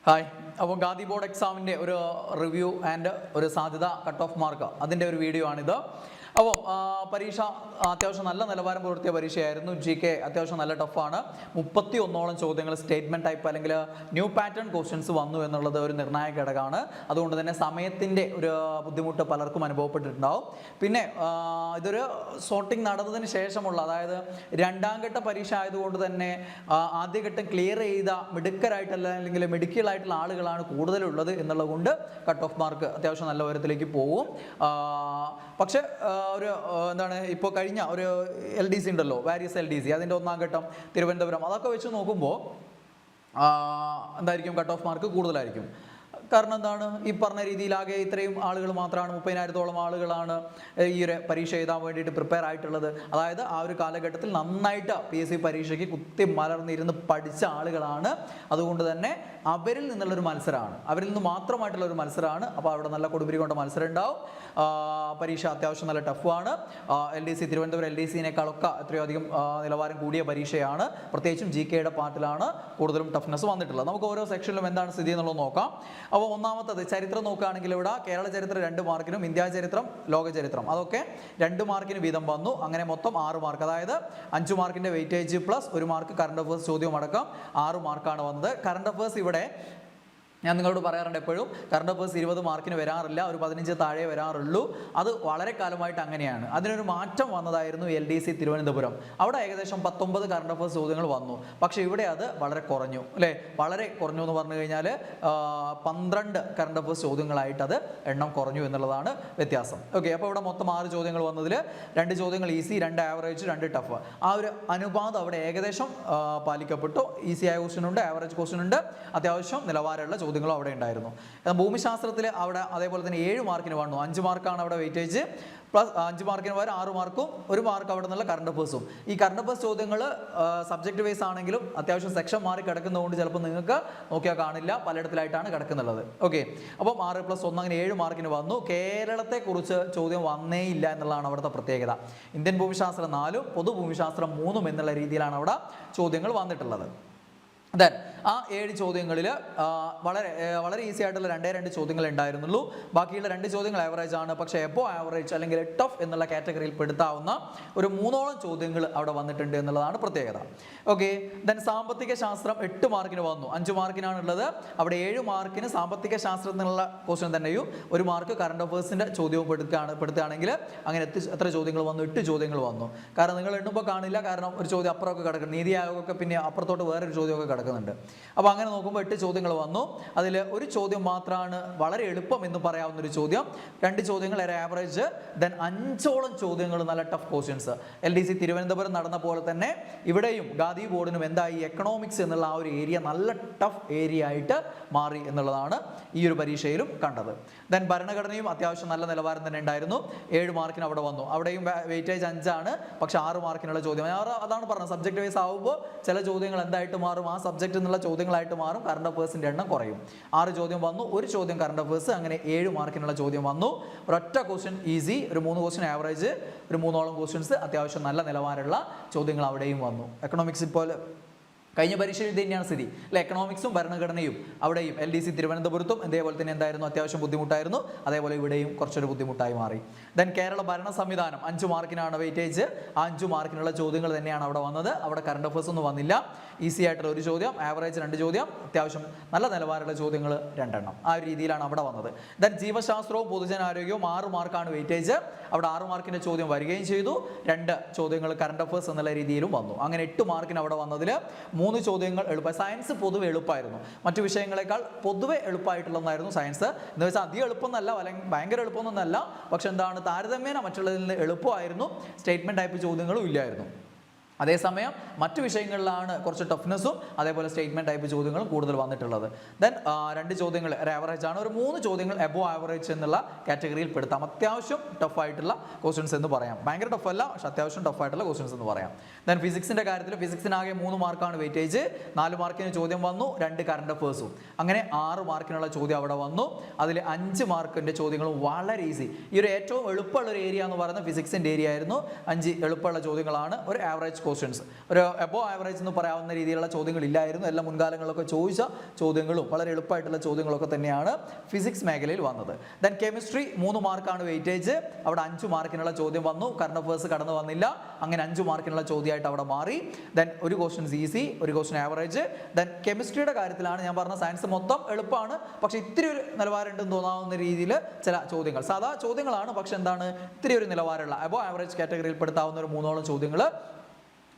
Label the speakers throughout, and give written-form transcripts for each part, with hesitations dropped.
Speaker 1: Hi. അപ്പോൾ Gandhi board എക്സാമിൻ്റെ ഒരു റിവ്യൂ ആൻഡ് ഒരു സാധ്യത കട്ട് ഓഫ് മാർക്ക് അതിൻ്റെ ഒരു വീഡിയോ ആണിത്. അപ്പോൾ പരീക്ഷ അത്യാവശ്യം നല്ല നിലവാരം പുലർത്തിയ പരീക്ഷയായിരുന്നു. GK അത്യാവശ്യം നല്ല ടഫാണ്. 31ഓളം ചോദ്യങ്ങൾ സ്റ്റേറ്റ്മെൻറ്റ് ടൈപ്പ് അല്ലെങ്കിൽ ന്യൂ പാറ്റേൺ ക്വസ്റ്റ്യൻസ് വന്നു എന്നുള്ളത് ഒരു നിർണായക ഘടകമാണ്. അതുകൊണ്ട് തന്നെ സമയത്തിൻ്റെ ഒരു ബുദ്ധിമുട്ട് പലർക്കും അനുഭവപ്പെട്ടിട്ടുണ്ടാവും. പിന്നെ ഇതൊരു സോർട്ടിംഗ് നടന്നതിന് ശേഷമുള്ള, അതായത് രണ്ടാം ഘട്ട പരീക്ഷ ആയതുകൊണ്ട് തന്നെ ആദ്യഘട്ടം ക്ലിയർ ചെയ്ത മിടുക്കരായിട്ടുള്ള അല്ലെങ്കിൽ മിടുക്കികളായിട്ടുള്ള ആളുകളാണ് കൂടുതലുള്ളത് എന്നുള്ളത് കൊണ്ട് കട്ട് ഓഫ് മാർക്ക് അത്യാവശ്യം നല്ല ഉയരത്തിലേക്ക് പോകും. പക്ഷേ ഒരു എന്താണ് ഇപ്പോൾ കഴിഞ്ഞ ഒരു LDC ഉണ്ടല്ലോ, വാരിയസ് LDC, അതിൻ്റെ ഒന്നാം ഘട്ടം തിരുവനന്തപുരം, അതൊക്കെ വെച്ച് നോക്കുമ്പോൾ എന്തായിരിക്കും കട്ട് ഓഫ് മാർക്ക് കൂടുതലായിരിക്കും. കാരണം എന്താണ്, ഈ പറഞ്ഞ രീതിയിലാകെ ഇത്രയും ആളുകൾ മാത്രമാണ്, 30,000-ഓളം ആളുകളാണ് ഈ ഒരു പരീക്ഷ എഴുതാൻ വേണ്ടിയിട്ട് പ്രിപ്പയർ ആയിട്ടുള്ളത്. അതായത് ആ ഒരു കാലഘട്ടത്തിൽ നന്നായിട്ട് PSC പരീക്ഷയ്ക്ക് കുത്തി മലർന്നിരുന്ന് പഠിച്ച ആളുകളാണ്. അതുകൊണ്ട് തന്നെ അവരിൽ നിന്നുള്ളൊരു മത്സരമാണ്, അവരിൽ നിന്ന് മാത്രമായിട്ടുള്ളൊരു മത്സരമാണ്. അപ്പോൾ അവിടെ നല്ല കൊടുമ്പിരി കൊണ്ട മത്സരം ഉണ്ടാവും. പരീക്ഷ അത്യാവശ്യം നല്ല ടഫാണ്. LDC തിരുവനന്തപുരം LDC-നേക്കാളൊക്കെ എത്രയോ അധികം നിലവാരം കൂടിയ പരീക്ഷയാണ്. പ്രത്യേകിച്ചും GKയുടെ പാർട്ടിലാണ് കൂടുതലും ടഫ്നെസ് വന്നിട്ടുള്ളത്. നമുക്ക് ഓരോ സെക്ഷനിലും എന്താണ് സ്ഥിതി എന്നുള്ളത് നോക്കാം. അപ്പോൾ ഒന്നാമത്തത് ചരിത്രം നോക്കുകയാണെങ്കിൽ ഇവിടെ കേരള ചരിത്രം 2 മാർക്കിനും ഇന്ത്യ ചരിത്രം, ലോക ചരിത്രം അതൊക്കെ 2 മാർക്കിന് വീതം വന്നു. അങ്ങനെ മൊത്തം 6 മാർക്ക്, അതായത് 5 മാർക്കിൻ്റെ weightage plus 1 mark current affairs ചോദ്യം അടക്കം 6 മാർക്കാണ് വന്നത്. കറണ്ട് അഫേഴ്സ് ഇവിടെ ഞാൻ നിങ്ങളോട് പറയാറുണ്ട് എപ്പോഴും, കറണ്ട് അഫേഴ്സ് 20 മാർക്കിന് വരാറില്ല, ഒരു 15 താഴെ വരാറുള്ളൂ. അത് വളരെ കാലമായിട്ട് അങ്ങനെയാണ്. അതിനൊരു മാറ്റം വന്നതായിരുന്നു LDC തിരുവനന്തപുരം. അവിടെ ഏകദേശം 19 കറണ്ട് അഫേഴ്സ് ചോദ്യങ്ങൾ വന്നു. പക്ഷേ ഇവിടെ അത് വളരെ കുറഞ്ഞു, അല്ലേ? വളരെ കുറഞ്ഞു എന്ന് പറഞ്ഞു കഴിഞ്ഞാൽ 12 കറണ്ട് അഫേഴ്സ് ചോദ്യങ്ങളായിട്ട് അത് എണ്ണം കുറഞ്ഞു എന്നുള്ളതാണ് വ്യത്യാസം. ഓക്കെ, അപ്പോൾ ഇവിടെ മൊത്തം 6 ചോദ്യങ്ങൾ വന്നതിൽ 2 ചോദ്യങ്ങൾ ഈസി, 2 ആവറേജ്, 2 ടഫ്. ആ ഒരു അനുപാതം അവിടെ ഏകദേശം പാലിക്കപ്പെട്ടു. ഈസി ആയ ക്വസ്റ്റ്യൻ ഉണ്ട്, ആവറേജ് ക്വസ്റ്റ്യൻ ഉണ്ട്, അത്യാവശ്യം നിലവാരമുള്ള ചോദ്യങ്ങളും അവിടെ ഉണ്ടായിരുന്നു. ഭൂമിശാസ്ത്രത്തിൽ അവിടെ അതേപോലെ തന്നെ 7 മാർക്കിന് വന്നു. 5 മാർക്കാണ് അവിടെ വെയിറ്റേജ്, പ്ലസ് 5 മാർക്കിന് വരെ 6 മാർക്കും 1 മാർക്ക് അവിടെ നിന്നുള്ള കറണ്ട് അഫേഴ്സും. ഈ കറണ്ട് അഫേഴ്സ് ചോദ്യങ്ങൾ സബ്ജക്റ്റ് വൈസ് ആണെങ്കിലും അത്യാവശ്യം സെക്ഷൻ മാറി കിടക്കുന്നതുകൊണ്ട് ചിലപ്പോൾ നിങ്ങൾക്ക് നോക്കിയാൽ കാണില്ല, പലയിടത്തിലായിട്ടാണ് കിടക്കുന്നുള്ളത്. ഓക്കെ, അപ്പം 6 + 1 അങ്ങനെ 7 മാർക്കിന് വന്നു. കേരളത്തെക്കുറിച്ച് ചോദ്യം വന്നേ ഇല്ല എന്നുള്ളതാണ് അവിടുത്തെ പ്രത്യേകത. ഇന്ത്യൻ ഭൂമിശാസ്ത്രം 4, പൊതുഭൂമിശാസ്ത്രം 3 എന്നുള്ള രീതിയിലാണ് അവിടെ ചോദ്യങ്ങൾ വന്നിട്ടുള്ളത്. ദെൻ ആ 7 ചോദ്യങ്ങളിൽ വളരെ ഈസി ആയിട്ടുള്ള 2 ചോദ്യങ്ങൾ ഉണ്ടായിരുന്നുള്ളൂ. ബാക്കിയുള്ള 2 ചോദ്യങ്ങൾ ആവറേജ് ആണ്. പക്ഷേ എബോ ആവറേജ് അല്ലെങ്കിൽ ടഫ് എന്നുള്ള കാറ്റഗറിയിൽ പെടുത്താവുന്ന ഒരു 3ഓളം ചോദ്യങ്ങൾ അവിടെ വന്നിട്ടുണ്ട് എന്നുള്ളതാണ് പ്രത്യേകത. ഓക്കെ, ദെൻ സാമ്പത്തിക ശാസ്ത്രം 8 മാർക്കിന് വന്നു. 5 മാർക്കിനാണുള്ളത്. അവിടെ 7 മാർക്കിന് സാമ്പത്തിക ശാസ്ത്രത്തിനുള്ള ക്വസ്റ്റ്യൻ തന്നെയും 1 മാർക്ക് കറണ്ട് അഫേഴ്സിൻ്റെ ചോദ്യവും പെടുത്തുകയാണെങ്കിൽ അങ്ങനെ എത്ര ചോദ്യങ്ങൾ വന്നു? 8 ചോദ്യങ്ങൾ വന്നു. കാരണം നിങ്ങൾ എണ്ണുമ്പോൾ കാണില്ല, കാരണം ഒരു ചോദ്യം അപ്പുറമൊക്കെ കിടക്കുന്നു. നീതി ആയോഗമൊക്കെ പിന്നെ അപ്പുറത്തോട്ട് വേറൊരു ചോദ്യമൊക്കെ കിടക്കുന്നുണ്ട്. അപ്പോൾ അങ്ങനെ നോക്കുമ്പോൾ 8 ചോദ്യങ്ങൾ വന്നു. അതിൽ ഒരു ചോദ്യം മാത്രമാണ് വളരെ എളുപ്പം എന്ന് പറയാവുന്ന ഒരു ചോദ്യം. 2 ചോദ്യങ്ങൾ ആവറേജ്, ദെൻ 5ഓളം ചോദ്യങ്ങൾ നല്ല ടഫ് ക്വസ്റ്റ്യൻസ്. LDC തിരുവനന്തപുരം നടന്ന പോലെ തന്നെ ഇവിടെയും ഗാന്ധി ബോർഡിനും എന്തായി, എക്കണോമിക്സ് എന്നുള്ള ആ ഒരു ഏരിയ നല്ല ടഫ് ഏരിയ ആയിട്ട് മാറി എന്നുള്ളതാണ് ഈ ഒരു പരീക്ഷയിലും കണ്ടത്. ദെൻ ഭരണഘടനയും അത്യാവശ്യം നല്ല നിലവാരം തന്നെ ഉണ്ടായിരുന്നു. 7 മാർക്കിന് അവിടെ വന്നു. അവിടെയും വെയിറ്റേജ് 5 ആണ്, പക്ഷേ 6 മാർക്കിനുള്ള ചോദ്യം. അതാണ് പറഞ്ഞത്, സബ്ജക്ട് വൈസ് ആവുമ്പോൾ ചില ചോദ്യങ്ങൾ എന്തായിട്ട് മാറും, ആ സബ്ജക്റ്റ് എന്നുള്ള ചോദ്യങ്ങളായിട്ട് മാറും. കറണ്ട് അഫേഴ്സിൻ്റെ എണ്ണം കുറയും. 6 ചോദ്യം വന്നു, 1 ചോദ്യം കറണ്ട് അഫേഴ്സ്, അങ്ങനെ 7 മാർക്കിനുള്ള ചോദ്യം വന്നു. ഒരൊറ്റ ക്വസ്റ്റ്യൻ ഈസി, ഒരു 3 ക്വസ്റ്റ്യൻ ആവറേജ്, ഒരു 3ഓളം ക്വസ്റ്റ്യൻസ് അത്യാവശ്യം നല്ല നിലവാരമുള്ള ചോദ്യങ്ങൾ അവിടെയും വന്നു. എക്കണോമിക്സ് ഇപ്പോൾ കഴിഞ്ഞ പരീക്ഷയിൽ ഇത് തന്നെയാണ് സ്ഥിതി, അല്ലെ? എക്കണോമിക്സും ഭരണഘടനയും അവിടെയും LDC തിരുവനന്തപുരത്തും ഇതേപോലെ തന്നെ എന്തായിരുന്നു, അത്യാവശ്യം ബുദ്ധിമുട്ടായിരുന്നു. അതേപോലെ ഇവിടെയും കുറച്ചൊരു ബുദ്ധിമുട്ടായി മാറി. ദെൻ കേരള ഭരണ സംവിധാനം 5 മാർക്കിനാണ് വെയിറ്റേജ്. ആ 5 മാർക്കിനുള്ള ചോദ്യങ്ങൾ തന്നെയാണ് അവിടെ വന്നത്. അവിടെ കറണ്ട് അഫേഴ്സ് ഒന്നും വന്നില്ല. ഈസി ആയിട്ടുള്ള 1 ചോദ്യം, ആവറേജ് 2 ചോദ്യം, അത്യാവശ്യം നല്ല നിലവാരമുള്ള ചോദ്യങ്ങൾ 2 ആ ഒരു രീതിയിലാണ് അവിടെ വന്നത്. ദെൻ ജീവശാസ്ത്രവും പൊതുജനാരോഗ്യവും 6 മാർക്കാണ് വെയിറ്റേജ്. അവിടെ 6 മാർക്കിൻ്റെ ചോദ്യം വരികയും ചെയ്തു. 2 ചോദ്യങ്ങൾ കറണ്ട് അഫേഴ്സ് എന്നുള്ള രീതിയിലും വന്നു. അങ്ങനെ 8 മാർക്കിന് അവിടെ വന്നതിൽ 3 ചോദ്യങ്ങൾ എളുപ്പമായി. സയൻസ് പൊതുവെ എളുപ്പമായിരുന്നു, മറ്റു വിഷയങ്ങളെക്കാൾ പൊതുവെ എളുപ്പമായിട്ടുള്ളതായിരുന്നു സയൻസ്. എന്ന് വെച്ചാൽ അധികം എളുപ്പമൊന്നല്ല, അല്ലെങ്കിൽ ഭയങ്കര എളുപ്പമൊന്നുമല്ല, പക്ഷെ എന്താണ്, താരതമ്യേന മറ്റുള്ളതിൽ നിന്ന് എളുപ്പമായിരുന്നു. സ്റ്റേറ്റ്മെൻറ്റ് ടൈപ്പ് ചോദ്യങ്ങളും ഇല്ലായിരുന്നു. അതേസമയം മറ്റു വിഷയങ്ങളിലാണ് കുറച്ച് ടഫ്നെസ്സും അതേപോലെ സ്റ്റേറ്റ്മെൻറ്റ് ടൈപ്പ് ചോദ്യങ്ങളും കൂടുതൽ വന്നിട്ടുള്ളത്. ദെൻ 2 ചോദ്യങ്ങൾ ഒരു ആവറേജ് ആണ്, ഒരു 3 ചോദ്യങ്ങൾ എബോ ആവറേജ് എന്നുള്ള കാറ്റഗറിയിൽ പെടുത്താം. അത്യാവശ്യം ടഫായിട്ടുള്ള ക്വസ്റ്റ്യൻസ് എന്ന് പറയാം. ഭയങ്കര ടഫല്ല, പക്ഷെ അത്യാവശ്യം ടഫായിട്ടുള്ള ക്വസ്റ്റ്യൻസ് എന്ന് പറയാം. ദെൻ ഫിസിക്സിൻ്റെ കാര്യത്തിൽ ഫിസിക്സിനാകെ 3 മാർക്കാണ് വെയിറ്റേജ്. 4 മാർക്കിന് ചോദ്യം വന്നു, 2 കറണ്ട് അഫേഴ്സും. അങ്ങനെ 6 മാർക്കിനുള്ള ചോദ്യം അവിടെ വന്നു. അതിൽ 5 മാർക്കിൻ്റെ ചോദ്യങ്ങളും വളരെ ഈസി. ഈ ഒരു ഏറ്റവും എളുപ്പമുള്ള ഒരു ഏരിയ എന്ന് പറയുന്നത് ഫിസിക്സിൻ്റെ ഏരിയ ആയിരുന്നു. 5 എളുപ്പമുള്ള ചോദ്യങ്ങളാണ്, ഒരു ആവറേജ് ക്വസ്റ്റ്യൻസ്, ഒരു എബോ ആവറേജ് എന്ന് പറയാവുന്ന രീതിയിലുള്ള ചോദ്യങ്ങളില്ലായിരുന്നു. എല്ലാം മുൻകാലങ്ങളിലൊക്കെ ചോദിച്ച ചോദ്യങ്ങളും വളരെ എളുപ്പമായിട്ടുള്ള ചോദ്യങ്ങളൊക്കെ തന്നെയാണ് ഫിസിക്സ് മേഖലയിൽ വന്നത്. ദെൻ കെമിസ്ട്രി 3 മാർക്കാണ് വെയിറ്റേജ്. അവിടെ 5 മാർക്കിനുള്ള ചോദ്യം വന്നു. കറണ്ട് അഫയേഴ്സ് കടന്നു വന്നില്ല. അങ്ങനെ 5 മാർക്കിനുള്ള ചോദ്യമായിട്ട് അവിടെ മാറി. ദെൻ ഒരു ക്വസ്റ്റ്യൻസ് ഈസി, ഒരു ക്വസ്റ്റ്യൻ ആവറേജ്. ദെൻ കെമിസ്ട്രിയുടെ കാര്യത്തിലാണ് ഞാൻ പറഞ്ഞ സയൻസ് മൊത്തം എളുപ്പമാണ്, പക്ഷേ ഇത്തിരി ഒരു നിലവാരം ഉണ്ടെന്ന് തോന്നാവുന്ന രീതിയിൽ ചില ചോദ്യങ്ങൾ, സാധാ ചോദ്യങ്ങളാണ്, പക്ഷെ എന്താണ് ഇത്തിരി ഒരു നിലവാരമുള്ള അബോ ആവറേജ് കാറ്റഗറിയിൽ പെടുത്താവുന്ന ഒരു 3ഓളം ചോദ്യങ്ങൾ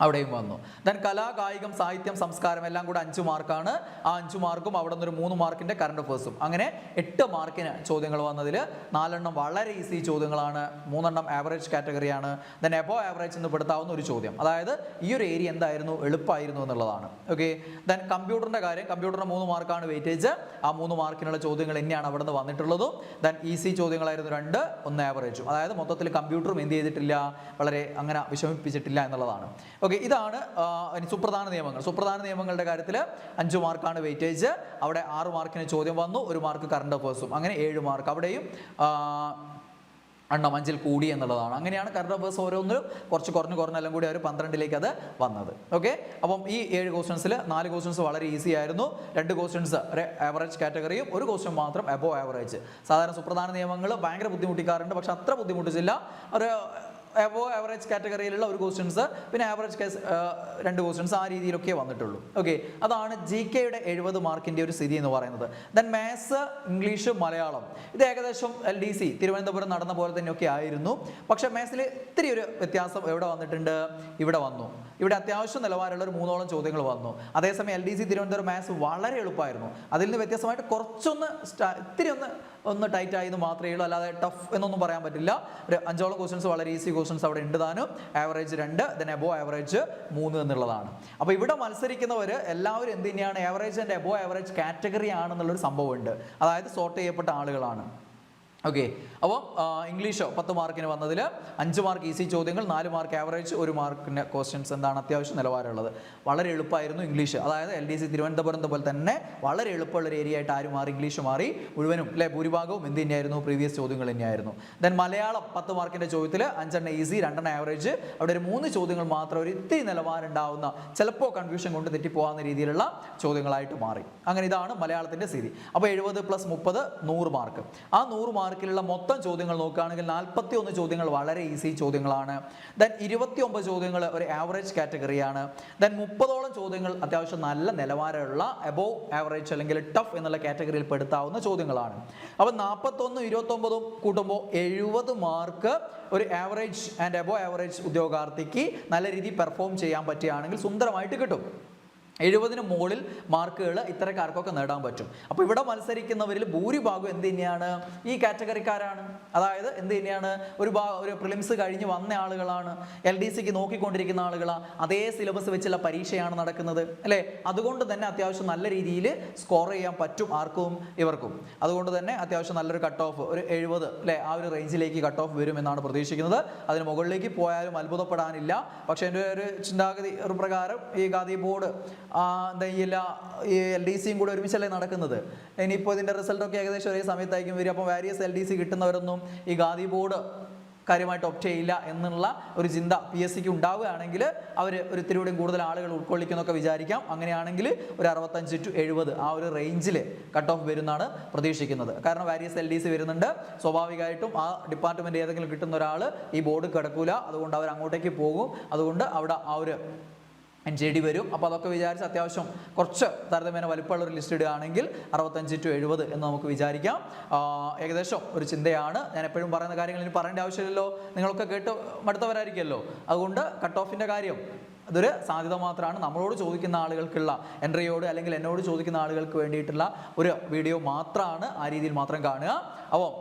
Speaker 1: അവിടെയും വന്നു. ദെൻ കലാ, കായികം, സാഹിത്യം, സംസ്കാരം എല്ലാം കൂടെ 5 മാർക്കാണ്. ആ 5 മാർക്കും അവിടെ നിന്നൊരു 3 മാർക്കിന്റെ കറണ്ട് അഫയേഴ്സും, അങ്ങനെ 8 മാർക്കിന് ചോദ്യങ്ങൾ വന്നതിൽ 4 വളരെ ഈസി ചോദ്യങ്ങളാണ്, 3 ആവറേജ് കാറ്റഗറിയാണ്. ദെൻ എബോ ആവറേജ് എന്ന് പെടുത്താവുന്ന ഒരു ചോദ്യം. അതായത് ഈ ഒരു ഏരിയ എന്തായിരുന്നു, എളുപ്പമായിരുന്നു എന്നുള്ളതാണ്. ഓക്കെ. ദെൻ കമ്പ്യൂട്ടറിന്റെ കാര്യം, കമ്പ്യൂട്ടറിന് 3 മാർക്കാണ് വെയിറ്റേജ്. ആ 3 മാർക്കിനുള്ള ചോദ്യങ്ങൾ തന്നെയാണ് അവിടെ നിന്ന് വന്നിട്ടുള്ളതും. Then easy ചോദ്യങ്ങളായിരുന്നു 2, 1 ആവറേജും. അതായത് മൊത്തത്തിൽ കമ്പ്യൂട്ടറും എന്ത് ചെയ്തിട്ടില്ല, വളരെ അങ്ങനെ വിഷമിപ്പിച്ചിട്ടില്ല എന്നുള്ളതാണ്. ഇതാണ് സുപ്രധാന നിയമങ്ങൾ. സുപ്രധാന നിയമങ്ങളുടെ കാര്യത്തിൽ 5 മാർക്കാണ് വെയിറ്റേജ്. അവിടെ 6 മാർക്കിന് ചോദ്യം വന്നു, 1 മാർക്ക് കറണ്ട് അഫയേഴ്സും, അങ്ങനെ 7 മാർക്ക്. അവിടെയും എണ്ണം 5ൽ കൂടി എന്നുള്ളതാണ്. അങ്ങനെയാണ് കറണ്ട് അഫയേഴ്സ് ഓരോന്നിലും കുറച്ച് കുറഞ്ഞെല്ലാം കൂടി ഒരു 12ലേക്ക് അത് വന്നത്. ഓക്കെ. അപ്പം ഈ 7 ക്വസ്റ്റ്യൻസിൽ 4 ക്വസ്റ്റ്യൻസ് വളരെ ഈസി ആയിരുന്നു. 2 ക്വസ്റ്റ്യൻസ് ഒരു ആവറേജ് കാറ്റഗറിയും, ഒരു ക്വസ്റ്റ്യൻ മാത്രം എബോ ആവറേജ്. സാധാരണ സുപ്രധാന നിയമങ്ങൾ ഭയങ്കര ബുദ്ധിമുട്ടിക്കാറുണ്ട്, പക്ഷെ അത്ര ബുദ്ധിമുട്ടിച്ചില്ല. ഒരു എബോ ആവറേജ് കാറ്റഗറിയിലുള്ള ഒരു ക്വസ്റ്റ്യൻസ്, പിന്നെ ആവറേജ് കേസ് 2 ക്വസ്റ്റ്യൻസ്, ആ രീതിയിലൊക്കെ വന്നിട്ടുള്ളൂ. ഓക്കെ. അതാണ് GK-യുടെ 70 മാർക്കിന്റെ ഒരു സ്ഥിതി എന്ന് പറയുന്നത്. ദെൻ മാത്സ്, ഇംഗ്ലീഷ്, മലയാളം ഇത് ഏകദേശം LDC തിരുവനന്തപുരം നടന്ന പോലെ തന്നെയൊക്കെ ആയിരുന്നു. പക്ഷെ മാത്സിൽ ഇത്തിരി ഒരു വ്യത്യാസം എവിടെ വന്നിട്ടുണ്ട്, ഇവിടെ വന്നു. ഇവിടെ അത്യാവശ്യം നിലവാരമുള്ള ഒരു 3ഓളം ചോദ്യങ്ങൾ വന്നു. അതേസമയം LDC തിരുവനന്തപുരം മാത്സ് വളരെ എളുപ്പമായിരുന്നു. അതിൽ നിന്ന് വ്യത്യസ്തമായിട്ട് കുറച്ചൊന്ന് ഇത്തിരി ഒന്ന് ടൈറ്റ് ആയെന്ന് മാത്രമേ ഉള്ളൂ, അല്ലാതെ ടഫ് എന്നൊന്നും പറയാൻ പറ്റില്ല. ഒരു 5ഓളം ക്വസ്റ്റ്യൻസ് വളരെ ഈസി ക്വസ്റ്റ്യൻസ് അവിടെ ഉണ്ട് താനും. ആവറേജ് 2, ദെൻ എബോ ആവറേജ് 3 എന്നുള്ളതാണ്. അപ്പോൾ ഇവിടെ മത്സരിക്കുന്നവർ എല്ലാവരും എന്ത് തന്നെയാണ്, average and above average category ആണെന്നുള്ളൊരു സംഭവമുണ്ട്. അതായത് സോർട്ട് ചെയ്യപ്പെട്ട ആളുകളാണ്. ഓക്കെ. അപ്പോൾ ഇംഗ്ലീഷ് 10 മാർക്കിന് വന്നതിൽ 5 മാർക്ക് ഈസി ചോദ്യങ്ങൾ, 4 മാർക്ക് ആവറേജ്, 1 മാർക്കിൻ്റെ ക്വസ്റ്റ്യൻസ് എന്താണ് അത്യാവശ്യം നിലവാരമുള്ളത്. വളരെ എളുപ്പമായിരുന്നു ഇംഗ്ലീഷ്. അതായത് LDC തിരുവനന്തപുരം പോലെ തന്നെ വളരെ എളുപ്പമുള്ളൊരു ഏരിയ ആയിട്ട് ആര് മാറി, ഇംഗ്ലീഷ് മാറി. മുഴുവനും ഭൂരിഭാഗവും എന്ത് തന്നെയായിരുന്നു, പ്രീവിയസ് ചോദ്യങ്ങൾ തന്നെയായിരുന്നു. ദെൻ മലയാളം 10 മാർക്കിൻ്റെ ചോദ്യത്തിൽ 5 ഈസി, 2 ആവറേജ്. അവിടെ ഒരു 3 ചോദ്യങ്ങൾ മാത്രം ഒരു ഇത്തിരി നിലവാരം ഉണ്ടാവുന്ന, ചിലപ്പോൾ കൺഫ്യൂഷൻ കൊണ്ട് തെറ്റിപ്പോകാവുന്ന രീതിയിലുള്ള ചോദ്യങ്ങളായിട്ട് മാറി. അങ്ങനെ ഇതാണ് മലയാളത്തിൻ്റെ സ്ഥിതി. അപ്പോൾ 70 + 30 100 മാർക്ക്. ആ 100 മാർക്കിലുള്ള മൊത്തം ചോദ്യങ്ങൾ നോക്കുകയാണെങ്കിൽ 41 ചോദ്യങ്ങൾ വളരെ ഈസി ചോദ്യങ്ങളാണ്. ദെൻ 29 ചോദ്യങ്ങൾ ഒരു ആവറേജ് കാറ്റഗറിയാണ്. ദെൻ 30ഓളം ചോദ്യങ്ങൾ അത്യാവശ്യം നല്ല നിലവാരമുള്ള എബോവ് ആവറേജ് അല്ലെങ്കിൽ ടഫ് എന്നുള്ള കാറ്റഗറിയിൽ പെടുത്താവുന്ന ചോദ്യങ്ങളാണ്. അപ്പോൾ 41, 29 കൂട്ടുമ്പോൾ 70 മാർക്ക് ഒരു ആവറേജ് ആൻഡ് എബോ ആവറേജ് ഉദ്യോഗാർത്ഥിക്ക് നല്ല രീതിയിൽ പെർഫോം ചെയ്യാൻ പറ്റുകയാണെങ്കിൽ സുന്ദരമായിട്ട് കിട്ടും. 70ന് മുകളിൽ മാർക്കുകൾ ഇത്തരക്കാർക്കൊക്കെ നേടാൻ പറ്റും. അപ്പോൾ ഇവിടെ മത്സരിക്കുന്നവരിൽ ഭൂരിഭാഗം എന്ത് തന്നെയാണ്, ഈ കാറ്റഗറിക്കാരാണ്. അതായത് എന്ത് തന്നെയാണ്, ഒരു പ്രിലിംസ് കഴിഞ്ഞ് വന്ന ആളുകളാണ്, LDCക്ക് നോക്കിക്കൊണ്ടിരിക്കുന്ന ആളുകളാണ്. അതേ സിലബസ് വെച്ചുള്ള പരീക്ഷയാണ് നടക്കുന്നത് അല്ലേ. അതുകൊണ്ട് തന്നെ അത്യാവശ്യം നല്ല രീതിയിൽ സ്കോർ ചെയ്യാൻ പറ്റും ആർക്കും, ഇവർക്കും. അതുകൊണ്ട് തന്നെ അത്യാവശ്യം നല്ലൊരു കട്ട് ഓഫ്, ഒരു 70 അല്ലേ, ആ ഒരു റേഞ്ചിലേക്ക് കട്ട് ഓഫ് വരും എന്നാണ് പ്രതീക്ഷിക്കുന്നത്. അതിന് മുകളിലേക്ക് പോയാലും അത്ഭുതപ്പെടാനില്ല. പക്ഷേ എൻ്റെ ഒരു ചിന്താഗതി ഒരു പ്രകാരം ഈ ഖാദി ബോർഡ് എന്താ ചെയ്യില്ല, ഈ LDCയും കൂടെ ഒരുമിച്ചല്ലേ നടക്കുന്നത്. ഇനിയിപ്പോൾ ഇതിൻ്റെ റിസൾട്ടൊക്കെ ഏകദേശം ഒരേ സമയത്തായിരിക്കും വരും. അപ്പോൾ വാരിയസ് LDC കിട്ടുന്നവരൊന്നും ഈ ഖാദി ബോർഡ് കാര്യമായിട്ട് ഒപ്റ്റ് ചെയ്യില്ല എന്നുള്ള ഒരു ചിന്ത PSCക്ക് ഉണ്ടാവുകയാണെങ്കിൽ അവർ ഒരു ഇത്തിരികൂടെയും കൂടുതൽ ആളുകൾ ഉൾക്കൊള്ളിക്കുന്നൊക്കെ വിചാരിക്കാം. അങ്ങനെയാണെങ്കിൽ ഒരു 65 to 70 ആ ഒരു റേഞ്ചിൽ കട്ട് ഓഫ് വരുന്നതാണ് പ്രതീക്ഷിക്കുന്നത്. കാരണം വാരിയസ് LDC വരുന്നുണ്ട്. സ്വാഭാവികമായിട്ടും ആ ഡിപ്പാർട്ട്മെൻറ്റ് ഏതെങ്കിലും കിട്ടുന്ന ഒരാൾ ഈ ബോർഡ് കിടക്കൂല. അതുകൊണ്ട് അവർ അങ്ങോട്ടേക്ക് പോകും. അതുകൊണ്ട് അവിടെ ആ ഒരു NJD വരും. അപ്പോൾ അതൊക്കെ വിചാരിച്ച് അത്യാവശ്യം കുറച്ച് താരതമ്യേന വലിപ്പമുള്ള ഒരു ലിസ്റ്റ് ഇടുകയാണെങ്കിൽ 65 to 70 എന്ന് നമുക്ക് വിചാരിക്കാം. ഏകദേശം ഒരു ചിന്തയാണ്. ഞാൻ എപ്പോഴും പറയുന്ന കാര്യങ്ങൾ ഇനി പറയേണ്ട ആവശ്യമില്ലല്ലോ, നിങ്ങളൊക്കെ കേട്ട് മടുത്തവരായിരിക്കുമല്ലോ. അതുകൊണ്ട് കട്ട് ഓഫിൻ്റെ കാര്യം അതൊരു സാധ്യത മാത്രമാണ്. നമ്മളോട് ചോദിക്കുന്ന ആളുകൾക്കുള്ള, എൻട്രിയോട് അല്ലെങ്കിൽ എന്നോട് ചോദിക്കുന്ന ആളുകൾക്ക് വേണ്ടിയിട്ടുള്ള ഒരു വീഡിയോ മാത്രമാണ്. ആ രീതിയിൽ മാത്രം കാണുക. അപ്പോൾ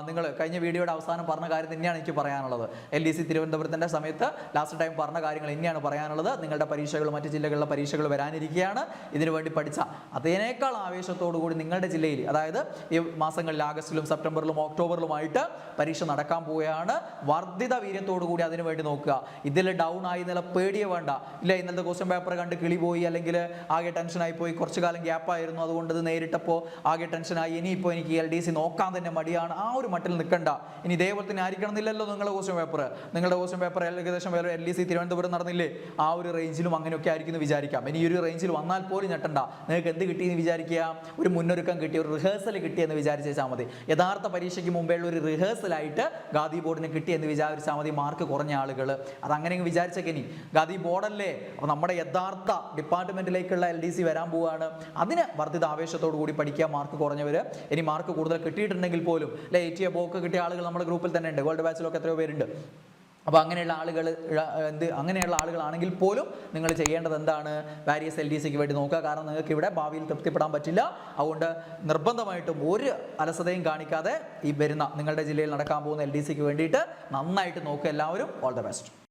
Speaker 1: നിങ്ങൾ കഴിഞ്ഞ വീഡിയോയുടെ അവസാനം പറഞ്ഞ കാര്യം തന്നെയാണ് എനിക്ക് പറയാനുള്ളത്. LDC തിരുവനന്തപുരത്തിൻ്റെ സമയത്ത് ലാസ്റ്റ് ടൈം പറഞ്ഞ കാര്യങ്ങൾ തന്നെയാണ് പറയാനുള്ളത്. നിങ്ങളുടെ പരീക്ഷകൾ, മറ്റ് ജില്ലകളിലെ പരീക്ഷകൾ വരാനിരിക്കുകയാണ്. ഇതിനു വേണ്ടി പഠിച്ച അതിനേക്കാൾ ആവേശത്തോടു കൂടി നിങ്ങളുടെ ജില്ലയിൽ, അതായത് ഈ മാസങ്ങളിൽ ആഗസ്റ്റിലും സെപ്റ്റംബറിലും ഒക്ടോബറിലുമായിട്ട് പരീക്ഷ നടക്കാൻ പോവുകയാണ്. വർദ്ധിത വീര്യത്തോടു കൂടി അതിനു വേണ്ടി നോക്കുക. ഇതിൽ ഡൗൺ ആയി നില പേടിയെ വേണ്ട. വേണ്ട, ഇല്ല ഇന്നലത്തെ ക്വസ്റ്റ്യൻ പേപ്പർ കണ്ട് കിളി പോയി, അല്ലെങ്കിൽ ആകെ ടെൻഷനായി പോയി, കുറച്ചു കാലം ഗ്യാപ്പായിരുന്നു, അതുകൊണ്ട് ഇത് നേരിട്ടപ്പോൾ ആകെ ടെൻഷനായി, ഇനിയിപ്പോൾ എനിക്ക് LDC നോക്കാൻ തന്നെ മടിയാണ്, ആ ഒരു മട്ടിൽ നിൽക്കണ്ട. ഇനി ഇതേപോലെ തന്നെ ആയിരിക്കണം എന്നില്ലല്ലോ നിങ്ങളുടെ ക്വസ്റ്റ്യൻ പേപ്പർ. നിങ്ങളുടെ ക്വസ്റ്റ്യൻ പേപ്പർ ഏകദേശം LDC തിരുവനന്തപുരം നടന്നില്ലേ, ആ ഒരു റേഞ്ചിലും അങ്ങനെയൊക്കെ ആയിരിക്കും എന്ന് വിചാരിക്കാം. ഇനി ഈ ഒരു റേഞ്ചിൽ വന്നാൽ പോലും ഞെട്ടണ്ട. നിങ്ങൾക്ക് എന്ത് കിട്ടിയെന്ന് വിചാരിക്കുക? ഒരു മുന്നൊരുക്കം കിട്ടിയ, ഒരു റിഹേഴ്സൽ കിട്ടിയെന്ന് വിചാരിച്ചാൽ മതി. യഥാർത്ഥ പരീക്ഷയ്ക്ക് മുമ്പേ ഉള്ള ഒരു റിഹേഴ്സലായിട്ട് ഗാദി ബോർഡിന് കിട്ടിയെന്ന് വിചാരിച്ചാൽ മതി. മാർക്ക് കുറഞ്ഞ ആളുകൾ അതങ്ങനെ വിചാരിച്ചേക്കെ. ഇനി ഗാദി ബോർഡല്ലേ, അപ്പോൾ നമ്മുടെ യഥാർത്ഥ ഡിപ്പാർട്ട്മെന്റിലേക്കുള്ള LDC വരാൻ പോവുകയാണ്. അതിന് വർദ്ധിത ആവേശത്തോടു കൂടി പഠിക്കുക. മാർക്ക് കുറഞ്ഞവർ, ഇനി മാർക്ക് കൂടുതൽ കിട്ടിയിട്ടുണ്ടെങ്കിൽ പോലും 80 above കിട്ടിയ ആളുകൾ നമ്മുടെ ഗ്രൂപ്പിൽ തന്നെ ഉണ്ട്. വേൾഡ് ബാച്ചിലൊക്കെ എത്രയോ പേരുണ്ട്. അപ്പോൾ അങ്ങനെയുള്ള ആളുകളാണെങ്കിൽ പോലും നിങ്ങൾ ചെയ്യേണ്ടത് എന്താണ്? വാരിയസ് LDCക്ക് വേണ്ടി നോക്കുക. കാരണം നിങ്ങൾക്ക് ഇവിടെ ഭാവിയിൽ തൃപ്തിപ്പെടാൻ പറ്റില്ല. അതുകൊണ്ട് നിർബന്ധമായിട്ടും ഒരു അലസതയും കാണിക്കാതെ ഈ വരുന്ന നിങ്ങളുടെ ജില്ലയിൽ നടക്കാൻ പോകുന്ന LDCക്ക് വേണ്ടിയിട്ട് നന്നായിട്ട് നോക്കുക എല്ലാവരും. All the best.